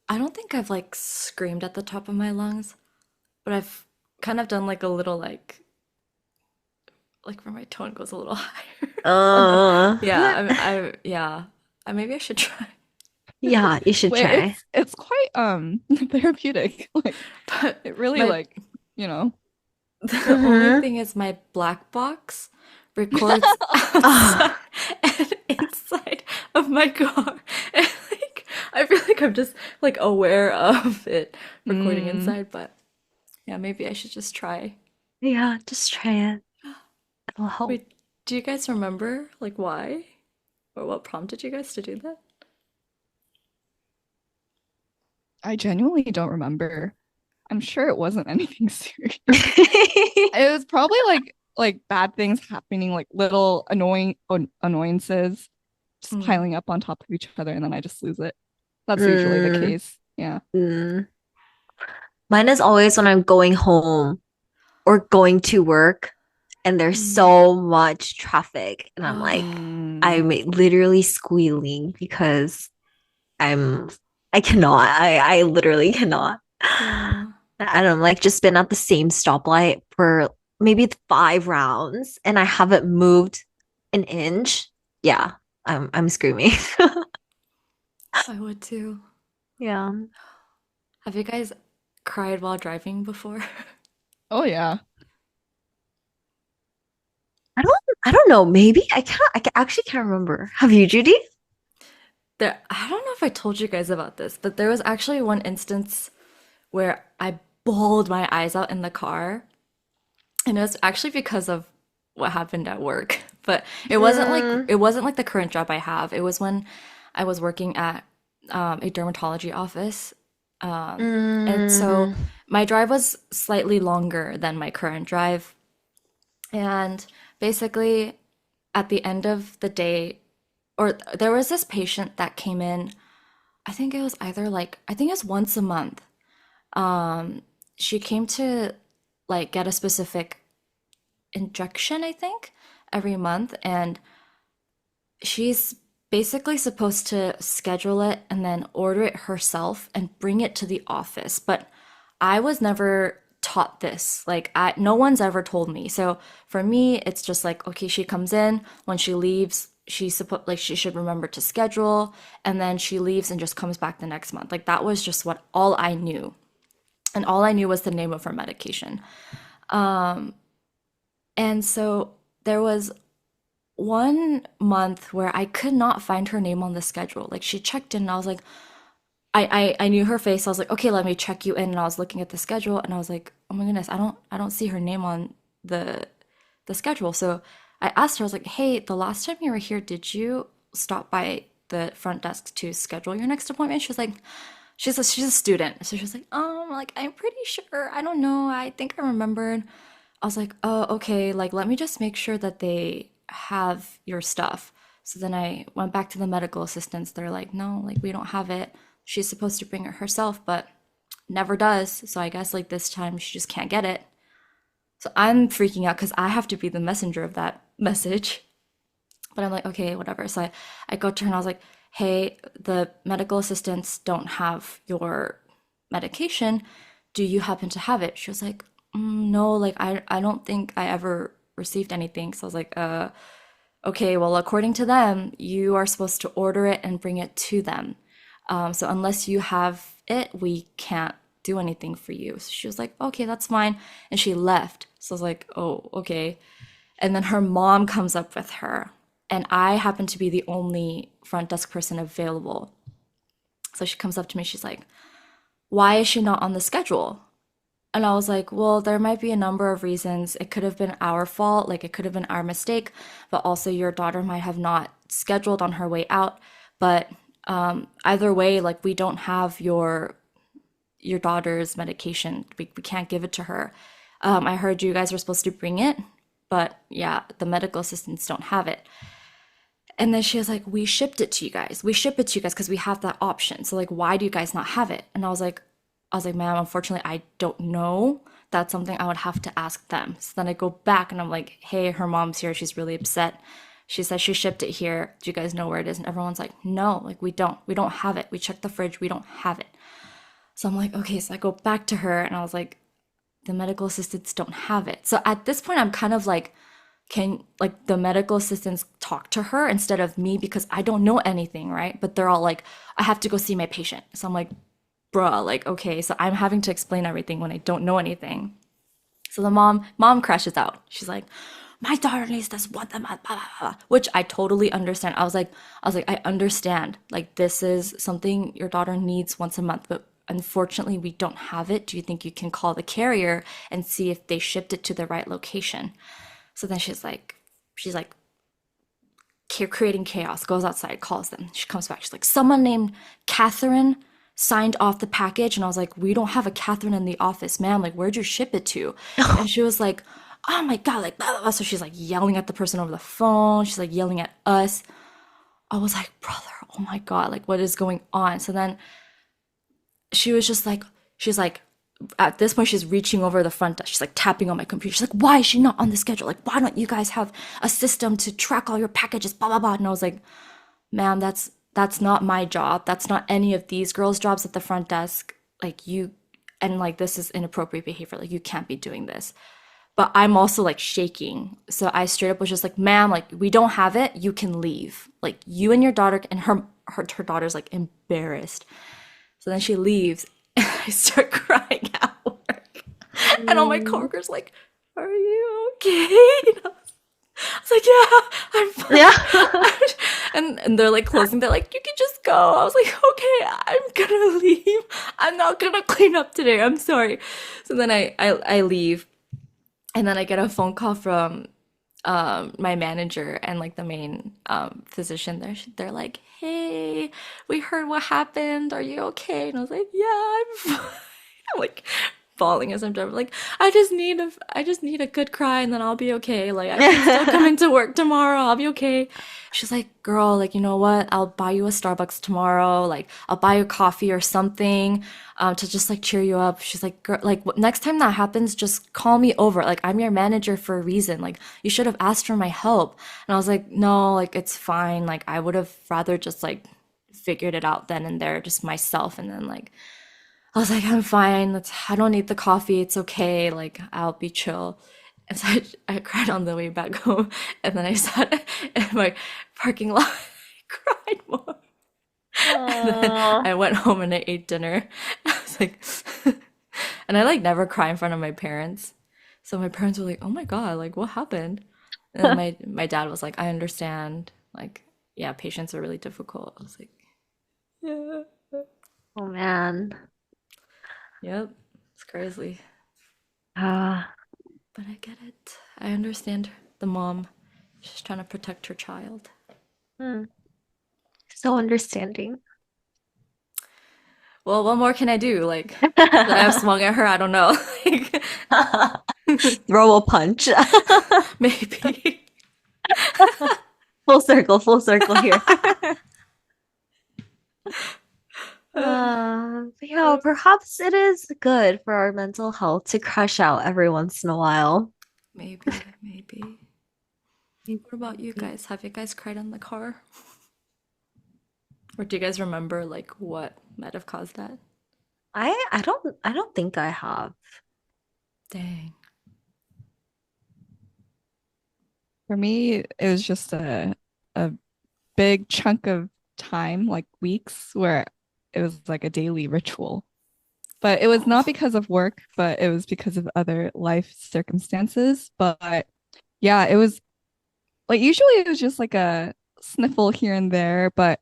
S3: I don't think I've like screamed at the top of my lungs, but I've kind of done like a little like where my tone goes a little higher.
S1: Uh,
S3: Yeah, yeah. Maybe I should try.
S1: yeah, you should
S2: wait,
S1: try.
S2: it's quite therapeutic. Like
S3: But
S2: it really
S3: my
S2: like, you know.
S3: the only
S1: Mm-hmm.
S3: thing is my black box records outside
S1: Ah,
S3: and inside of my car. And like I feel like I'm just like aware of it recording
S2: Mm,
S3: inside, but yeah, maybe I should just try.
S1: yeah, just try it. It'll help.
S3: Wait, do you guys remember like why? Or what prompted you guys to do that?
S2: I genuinely don't remember. I'm sure it wasn't anything serious. It was probably like bad things happening, like little annoyances just
S3: Mm.
S2: piling up on top of each other, and then I just lose it. That's usually the
S1: Mm,
S2: case. Yeah.
S1: mm. Mine is always when I'm going home or going to work and there's
S3: Mm.
S1: so much traffic and I'm like
S3: Oh,
S2: Mm.
S1: I'm literally squealing because I'm I cannot. I literally cannot.
S3: yeah.
S1: And I'm like just been at the same stoplight for maybe 5 rounds and I haven't moved an inch. Yeah, I'm screaming.
S3: I would too.
S1: Yeah.
S3: Have you guys cried while driving before?
S2: Oh yeah.
S1: I don't I don't know. Maybe actually can't remember. Have you, Judy?
S3: There, I don't know if I told you guys about this, but there was actually one instance where I bawled my eyes out in the car, and it was actually because of what happened at work. But
S1: Mm,
S3: it wasn't like the current job I have. It was when I was working at a dermatology office, and so
S1: mm,
S3: my drive was slightly longer than my current drive, and basically at the end of the day, or there was this patient that came in. I think it was either like I think it was once a month. She came to like get a specific injection, I think, every month, and she's basically supposed to schedule it and then order it herself and bring it to the office. But I was never taught this. Like no one's ever told me. So for me, it's just like okay, she comes in, when she leaves, she's supposed like she should remember to schedule, and then she leaves and just comes back the next month. Like that was just what all I knew. And all I knew was the name of her medication. And so there was one month where I could not find her name on the schedule. Like she checked in and I was like, I knew her face. I was like, okay, let me check you in. And I was looking at the schedule and I was like, oh my goodness, I don't see her name on the the schedule. So I asked her, I was like, hey, the last time you were here, did you stop by the front desk to schedule your next appointment? She was like, she's a student. So she was like I'm pretty sure. I don't know. I think I remembered. I was like, oh, okay, like let me just make sure that they have your stuff. So then I went back to the medical assistants. They're like, no, like we don't have it. She's supposed to bring it herself, but never does. So I guess like this time she just can't get it. So I'm freaking out because I have to be the messenger of that message. But I'm like, okay, whatever. So I go to her and I was like, hey, the medical assistants don't have your medication. Do you happen to have it? She was like, no, like I don't think I ever received anything. So I was like, okay, well, according to them, you are supposed to order it and bring it to them. So unless you have it, we can't do anything for you. So she was like, okay, that's fine. And she left. So I was like, oh, okay. And then her mom comes up with her. And I happen to be the only front desk person available. So she comes up to me. She's like, why is she not on the schedule? And I was like, well, there might be a number of reasons. It could have been our fault, like it could have been our mistake, but also your daughter might have not scheduled on her way out. But either way, like we don't have your daughter's medication. We can't give it to her. I heard you guys were supposed to bring it, but yeah, the medical assistants don't have it. And then she was like, we shipped it to you guys. We ship it to you guys because we have that option. So like, why do you guys not have it? And I was like, ma'am, unfortunately, I don't know. That's something I would have to ask them. So then I go back and I'm like, hey, her mom's here. She's really upset. She says she shipped it here. Do you guys know where it is? And everyone's like, no, like we don't. We don't have it. We checked the fridge. We don't have it. So I'm like, okay. So I go back to her and I was like, the medical assistants don't have it. So at this point, I'm kind of like, can like the medical assistants talk to her instead of me because I don't know anything, right? But they're all like, I have to go see my patient. So I'm like, bruh, like, okay, so I'm having to explain everything when I don't know anything. So the mom crashes out. She's like, my daughter needs this one, blah, blah, blah, blah, which I totally understand. I was like, I understand. Like, this is something your daughter needs once a month, but unfortunately, we don't have it. Do you think you can call the carrier and see if they shipped it to the right location? So then she's like creating chaos, goes outside, calls them. She comes back. She's like, someone named Catherine signed off the package. And I was like, we don't have a Catherine in the office, ma'am. Like, where'd you ship it to? And she was like, oh my God, like, blah, blah, blah. So she's like yelling at the person over the phone. She's like yelling at us. I was like, brother, oh my God, like, what is going on? So then she was just like, she's like, at this point she's reaching over the front desk. She's like tapping on my computer. She's like, why is she not on the schedule? Like, why don't you guys have a system to track all your packages? Blah blah blah. And I was like, ma'am, that's not my job. That's not any of these girls' jobs at the front desk. Like you, and like this is inappropriate behavior. Like you can't be doing this. But I'm also like shaking. So I straight up was just like, ma'am, like we don't have it. You can leave. Like you and your daughter, and her daughter's like embarrassed. So then she leaves and I start crying at work. And all my
S1: Mm.
S3: coworkers like, are you okay? And I was like, yeah, I'm
S1: Yeah.
S3: fine. And they're like closing. They're like, you can just go. I was like, okay, I'm gonna leave. I'm not gonna clean up today. I'm sorry. So then I leave, and then I get a phone call from my manager and like the main physician there. They're like, hey, we heard what happened. Are you okay? And I was like, yeah, I'm fine. I'm like bawling as I'm driving. Like, I just need a good cry and then I'll be okay. Like I can still come into work tomorrow. I'll be okay. She's like, girl, like you know what? I'll buy you a Starbucks tomorrow. Like I'll buy you coffee or something to just like cheer you up. She's like, girl, like next time that happens, just call me over. Like I'm your manager for a reason. Like you should have asked for my help. And I was like, no, like it's fine. Like I would have rather just like figured it out then and there, just myself. And then like I was like, I'm fine. I don't need the coffee. It's okay. Like, I'll be chill. And so I cried on the way back home. And then I sat in my parking lot. I cried more. And then
S1: Aw.
S3: I went home and I ate dinner. I was like, and I like never cry in front of my parents. So my parents were like, oh my God, like, what happened? And then my dad was like, I understand. Like, yeah, patients are really difficult. I was like, yeah.
S1: Oh man.
S3: Yep. It's crazy.
S1: Ah,
S3: But I get it. I understand the mom. She's trying to protect her child.
S1: hmm. So understanding.
S3: Well, what more can I do? Like, should I have swung at her? I don't know. Like,
S1: Throw a punch.
S3: maybe.
S1: Full circle here. Yeah, perhaps it is good for our mental health to crash out every once in a while.
S3: Maybe, maybe. What about you guys? Have you guys cried in the car? Or do you guys remember like what might have caused that?
S1: I don't think I have.
S3: Dang.
S2: For me, it was just a big chunk of time, like weeks, where it was like a daily ritual. But it was not
S3: Oh,
S2: because of work, but it was because of other life circumstances. But yeah, it was like usually it was just like a sniffle here and there, but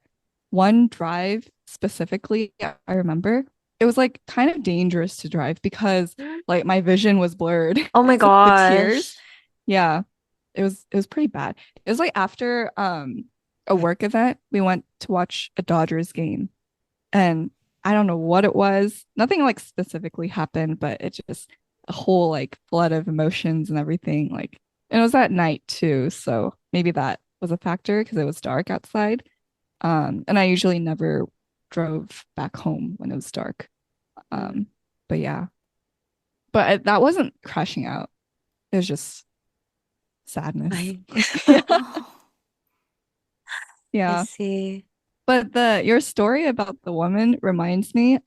S2: one drive specifically, yeah, I remember it was like kind of dangerous to drive because like my vision was blurred
S1: Oh my
S2: because of the tears.
S1: gosh.
S2: Yeah, it was pretty bad. It was like after a work event, we went to watch a Dodgers game and I don't know what it was. Nothing like specifically happened, but it just a whole like flood of emotions and everything. Like, and it was at night too, so maybe that was a factor because it was dark outside. And I usually never drove back home when it was dark. Um, but yeah, but that wasn't crashing out. It was just sadness.
S1: I
S2: Yeah,
S3: oh,
S1: I
S2: yeah.
S1: see.
S2: But the your story about the woman reminds me.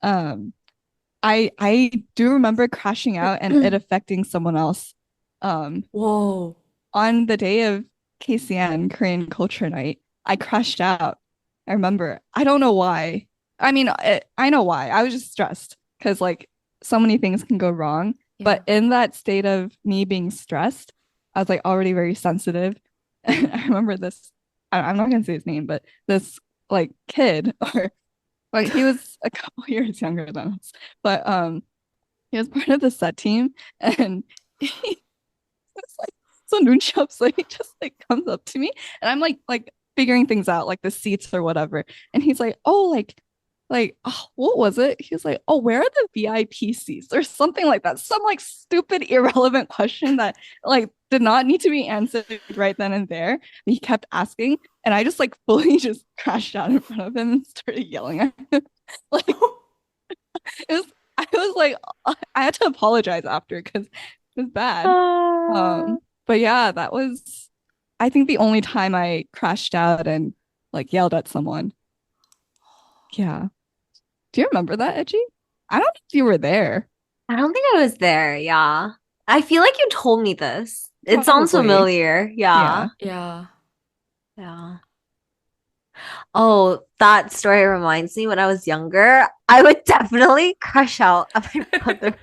S2: I do remember crashing out and it affecting someone else. Um,
S3: whoa.
S2: on the day of KCN Korean Culture Night, I crashed out. I remember. I don't know why. I mean, I know why. I was just stressed because like so many things can go wrong.
S3: Yeah.
S2: But in that state of me being stressed, I was like already very sensitive. And I remember this. I'm not gonna say his name, but this like kid or like he was a couple years younger than us, but he was part of the set team and he was like so nunchi so he just like comes up to me and I'm like figuring things out like the seats or whatever and he's like oh like oh, what was it he was like oh where are the VIP seats or something like that some like stupid irrelevant question that like did not need to be answered right then and there but he kept asking and I just like fully just crashed out in front of him and started yelling at him like it was I was like, I had to apologize after because it was bad.
S1: Uh,
S2: But yeah, that was, I think, the only time I crashed out and like yelled at someone. Yeah. Do you remember that, Edgy? I don't know if you were there.
S1: I don't think I was there. Yeah. I feel like you told me this. It sounds
S2: Probably.
S1: familiar. Yeah.
S2: Yeah.
S3: Yeah.
S1: Yeah. Oh, that story reminds me when I was younger, I would definitely crush out on my brother.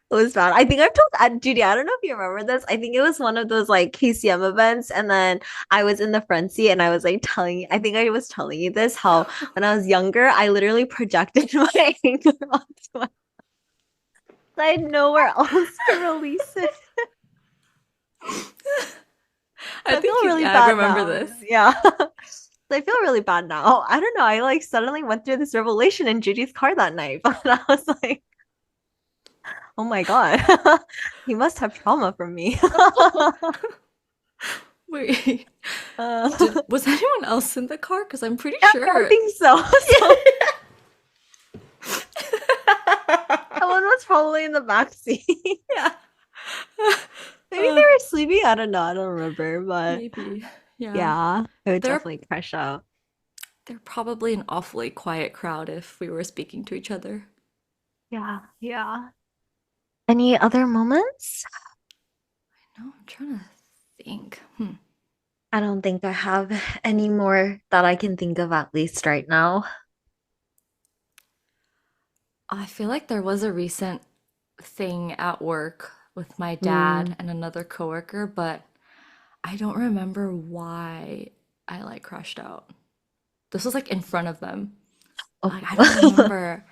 S1: It was bad. I think I've told Judy, I don't know if you remember this. I think it was one of those like KCM events, and then I was in the front seat and I was like I think I was telling you this, how when I was younger, I literally projected my anger onto my I had nowhere else to release it.
S3: I
S1: I feel
S3: think
S1: really
S3: I
S1: bad
S3: remember
S1: now.
S3: this.
S1: Yeah. I feel really bad now. I don't know. I like suddenly went through this revelation in Judy's car that night, but I was like, oh my God, he must have trauma from me.
S3: Wait,
S1: uh,
S3: was anyone else in the car? Because I'm pretty
S1: yeah, I
S3: sure.
S1: think so. So someone was probably in the back seat.
S3: Yeah.
S1: Maybe they
S3: Uh,
S1: were sleeping. I don't know. I don't remember, but
S3: maybe. Yeah.
S1: yeah, it would
S3: They're
S1: definitely crash out.
S3: they're probably an awfully quiet crowd if we were speaking to each other.
S1: Yeah, yeah. Any other moments?
S3: No, I'm trying to think.
S1: I don't think I have any more that I can think of at least right now.
S3: I feel like there was a recent thing at work with my
S1: Hmm.
S3: dad and another coworker, but I don't remember why I like crashed out. This was like in front of them. I don't
S1: Oh.
S3: remember.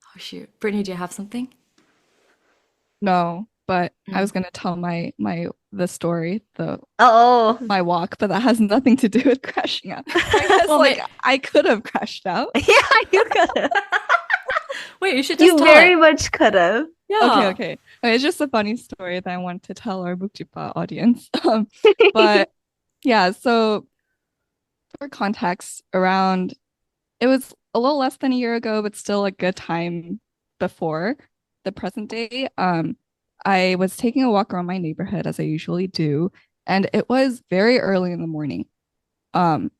S3: Oh shoot. Brittany, do you have something?
S2: No, but I
S3: Mm.
S2: was gonna tell my the story, the
S1: Oh.
S2: my walk, but that has nothing to do with crashing out. So I guess
S3: Well,
S2: like I could have crashed out.
S1: Yeah, you could have.
S3: wait, you should just
S1: You
S3: tell
S1: very
S3: it.
S1: much could have.
S2: Okay,
S3: Yeah.
S2: okay. Okay, it's just a funny story that I want to tell our Muk-jji-bba audience. But yeah, so for context, around it was a little less than a year ago, but still a good time before the present day. I was taking a walk around my neighborhood as I usually do, and it was very early in the morning. Um,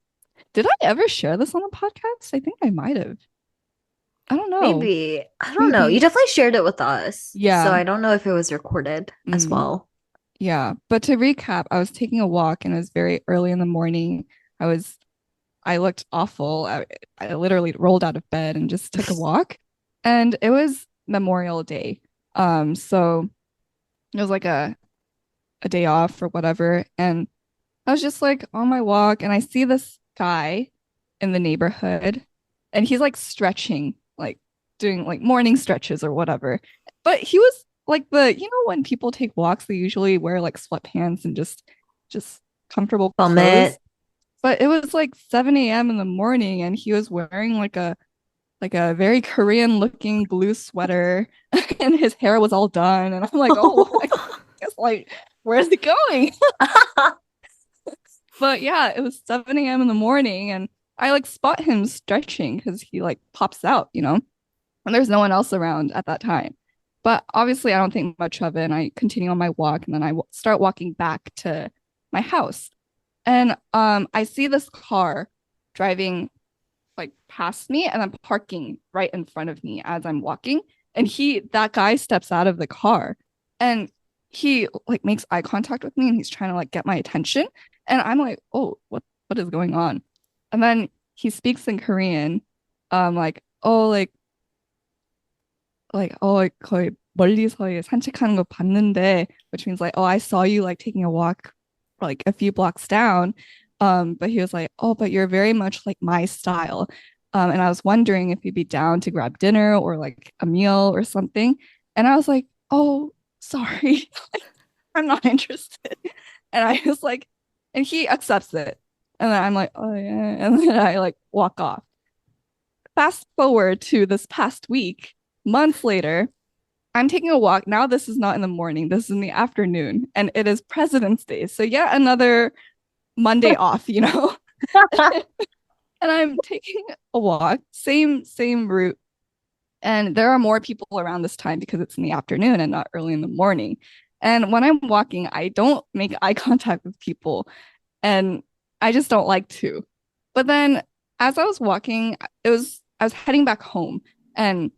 S2: did I ever share this on the podcast? I think I might have. I don't know.
S1: Maybe. I don't know. You
S2: Maybe.
S1: definitely shared it with us. So
S2: Yeah.
S1: I don't know if it was recorded as
S2: Mm,
S1: well.
S2: yeah. But to recap, I was taking a walk and it was very early in the morning. I was I looked awful. I literally rolled out of bed and just took a walk. And it was Memorial Day. So it was like a day off or whatever. And I was just like on my walk and I see this guy in the neighborhood and he's like stretching, like doing like morning stretches or whatever. But he was like when people take walks, they usually wear like sweatpants and just comfortable
S1: Bum
S2: clothes.
S1: it.
S2: But it was like 7 a.m. in the morning and he was wearing like a very Korean looking blue sweater and his hair was all done. And I'm like, oh, I guess like, where's it going? But yeah, it was 7 a.m. in the morning and I like spot him stretching because he like pops out, and there's no one else around at that time. But obviously, I don't think much of it. And I continue on my walk and then I start walking back to my house. And I see this car driving like past me and then parking right in front of me as I'm walking. And that guy steps out of the car and he like makes eye contact with me and he's trying to like get my attention. And I'm like, oh, what is going on? And then he speaks in Korean, like, oh, like 거의 멀리서 산책하는 거 봤는데, which means like, oh, I saw you like taking a walk like a few blocks down. But he was like, oh, but you're very much like my style. And I was wondering if you'd be down to grab dinner or like a meal or something. And I was like, oh, sorry, I'm not interested. And I was like, and he accepts it. And then I'm like, oh yeah. And then I like walk off. Fast forward to this past week, months later, I'm taking a walk. Now, this is not in the morning, this is in the afternoon, and it is President's Day. So, yet another Monday off, and I'm taking a walk, same route. And there are more people around this time because it's in the afternoon and not early in the morning. And when I'm walking, I don't make eye contact with people, and I just don't like to. But then as I was walking, I was heading back home, and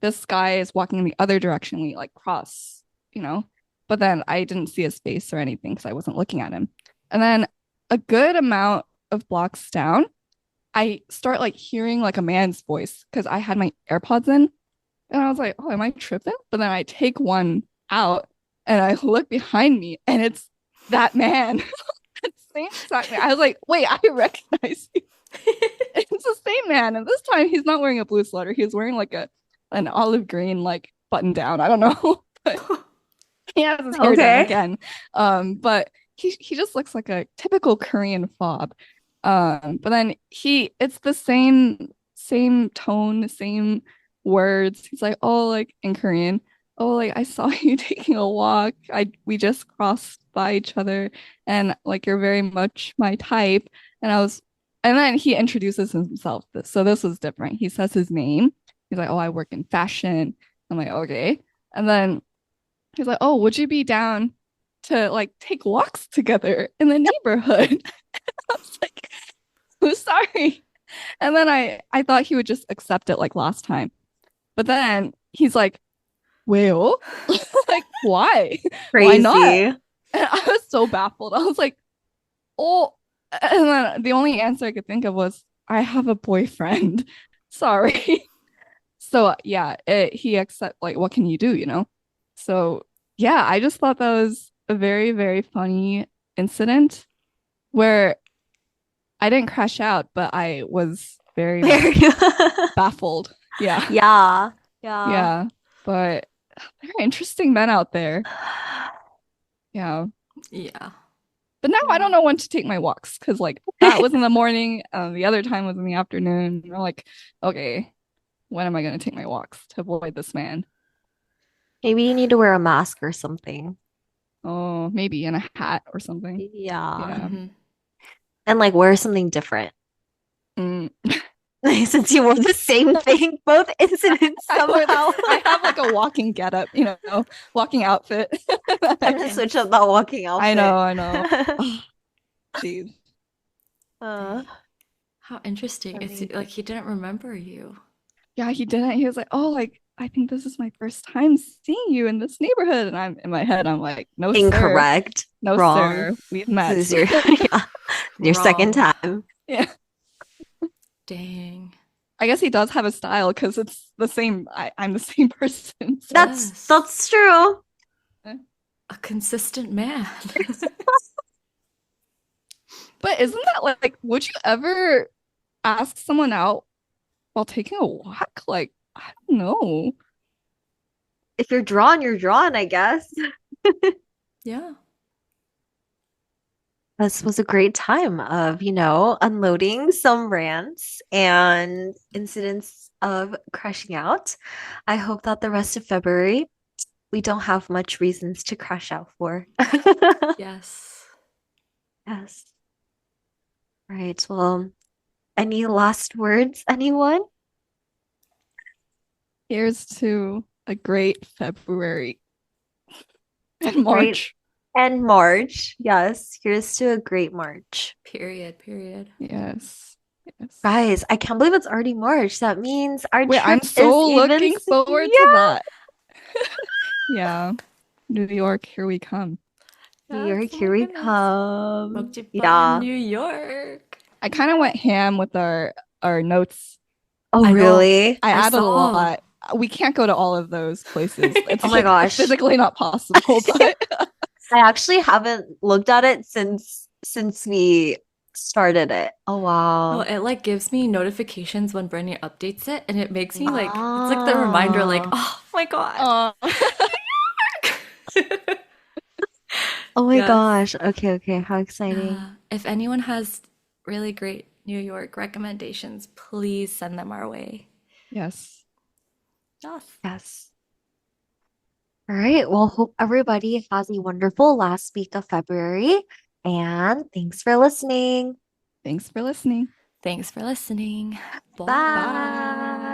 S2: this guy is walking in the other direction. We like cross, you know. But then I didn't see his face or anything because I wasn't looking at him. And then a good amount of blocks down, I start like hearing like a man's voice because I had my AirPods in, and I was like, oh, am I tripping? But then I take one out and I look behind me, and it's that man. That same exact man. I was like, wait, I recognize you. It's the same man. And this time he's not wearing a blue sweater. He's wearing like a an olive green like button down. I don't know. But he has his hair down
S1: Okay.
S2: again. But he just looks like a typical Korean fob. But then it's the same tone, same words. He's like, oh, like in Korean, oh, like I saw you taking a walk. We just crossed by each other, and like you're very much my type. And I was, and then he introduces himself. So this was different. He says his name. He's like, oh, I work in fashion. I'm like, okay. And then he's like, oh, would you be down to like take walks together in the neighborhood? I was like, oh, sorry. And then I thought he would just accept it like last time. But then he's like, well, like, why? Why not?
S1: Crazy.
S2: And I was so baffled. I was like, oh, and then the only answer I could think of was, I have a boyfriend. Sorry. So yeah, he accept like, what can you do, you know? So yeah, I just thought that was a very, very funny incident where I didn't crash out, but I was very
S1: Very.
S2: much baffled. Yeah.
S1: Yeah. Yeah.
S2: Yeah. But there are interesting men out there. Yeah.
S3: Yeah.
S2: But now I
S3: Yeah.
S2: don't know when to take my walks because like that was in the morning, the other time was in the afternoon. And I'm like, okay, when am I gonna take my walks to avoid this man?
S1: Maybe you need to wear a mask or something.
S2: Oh, maybe in a hat or something.
S1: Yeah.
S2: Yeah.
S3: Hmm.
S1: And like wear something different.
S2: Mm.
S1: Since you wore the same thing, both incidents somehow.
S2: I have like a walking getup, you know, walking outfit.
S1: Time to switch up that walking
S2: I
S1: outfit.
S2: know, I know. Oh, jeez.
S1: uh,
S3: How interesting. It's
S1: Amazing.
S3: like he didn't remember you.
S2: Yeah, he didn't. He was like, "Oh, like I think this is my first time seeing you in this neighborhood." And I'm in my head, I'm like, "No, sir.
S1: Incorrect.
S2: No,
S1: Wrong.
S2: sir. We've
S1: This
S2: met."
S1: is your yeah, your second
S3: Wrong.
S1: time.
S2: Yeah.
S3: Dang.
S2: I guess he does have a style because it's the same. I'm the same person. So
S1: That's
S3: Yes.
S1: that's true.
S3: A consistent man.
S2: but isn't that like would you ever ask someone out while taking a walk? Like, I don't know.
S1: If you're drawn, I guess.
S3: Yeah.
S1: This was a great time of, unloading some rants and incidents of crashing out. I hope that the rest of February we don't have much reasons to crash out for.
S3: Yes.
S1: Yes. Right. Well, any last words, anyone?
S2: Here's to a great February and
S1: Great.
S2: March.
S1: And March. Yes. Here's to a great March.
S3: Period. Period.
S2: Yes. Yes.
S1: Guys, I can't believe it's already March. That means our
S2: Wait,
S1: trip
S2: I'm
S1: is
S2: so
S1: even
S2: looking forward to
S1: yeah.
S2: that. Yeah. New York, here we come.
S1: New
S3: Yes,
S1: York,
S3: oh
S1: here
S3: my
S1: we
S3: goodness.
S1: come.
S3: Muk-jji-bba in
S1: Yeah.
S3: New York.
S2: I kind of went ham with our notes.
S1: Oh,
S3: I know.
S1: really?
S2: I
S3: I
S2: added a
S3: saw.
S2: lot. We can't go to all of those places. It's
S1: Oh my
S2: like
S1: gosh.
S2: physically not possible, but
S1: I actually haven't looked at it since we started it. Oh,
S3: No,
S1: wow.
S3: it like gives me notifications when Brittany updates it, and it makes me like it's like the reminder, like,
S1: Ah.
S3: oh my God.
S1: Oh my
S3: Yes.
S1: gosh. Okay, okay. How exciting.
S3: If anyone has really great New York recommendations, please send them our way.
S2: yes.
S3: Yes.
S1: Yes. All right. Well, hope everybody has a wonderful last week of February. And thanks for listening.
S2: Thanks for listening.
S3: Thanks for listening.
S1: Bye.
S3: Bye.